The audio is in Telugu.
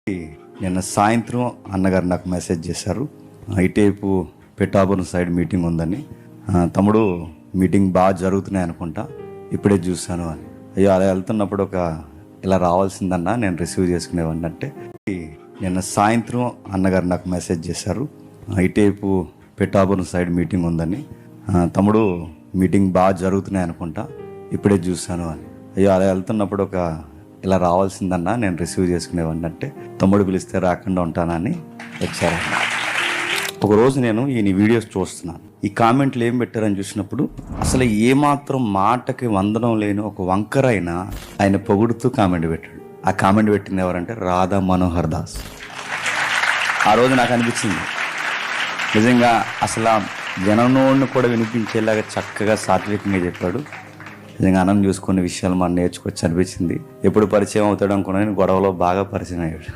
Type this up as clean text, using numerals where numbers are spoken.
నిన్న సాయంత్రం అన్నగారు నాకు మెసేజ్ చేశారు. ఇటేపు పిఠాపురం సైడ్ మీటింగ్ ఉందని. తమ్ముడు మీటింగ్ బాగా జరుగుతున్నాయి అనుకుంటా, ఇప్పుడే చూశాను అని. అయ్యో అలా వెళ్తున్నప్పుడు ఇలా రావాల్సిందన్నా నేను రిసీవ్ చేసుకునేవాడిని అంటే. నిన్న సాయంత్రం అన్నగారు నాకు మెసేజ్ చేశారు. ఇటేపు పిఠాపురం సైడ్ మీటింగ్ ఉందని. తమ్ముడు మీటింగ్ బాగా జరుగుతున్నాయి అనుకుంటా, ఇప్పుడే చూశాను అని. అయ్యో అలా వెళ్తున్నప్పుడు ఇలా రావాల్సిందన్నా నేను రిసీవ్ చేసుకునేవాడిని అంటే, తమ్ముడు పిలిస్తే రాకుండా ఉంటానని వచ్చారు. ఒకరోజు నేను ఈ వీడియోస్ చూస్తున్నాను. ఈ కామెంట్లు ఏం పెట్టారని చూసినప్పుడు అసలు ఏమాత్రం మాటకి వందనం లేని ఒక వంకర ఆయన పొగుడుతూ కామెంట్ పెట్టాడు. ఆ కామెంట్ పెట్టింది ఎవరంటే రాధా మనోహర్ దాస్. ఆ రోజు నాకు అనిపించింది నిజంగా అసలు ఆ జనంలోని కూడా వినిపించేలాగా చక్కగా సాత్వికంగా చెప్పాడు. నిజంగా అన్నం చూసుకునే విషయాలు మనం నేర్చుకోవచ్చు అనిపించింది. ఎప్పుడు పరిచయం అవుతాడు అనుకున్నా, గొడవలో బాగా పరిచయం అయ్యాడు.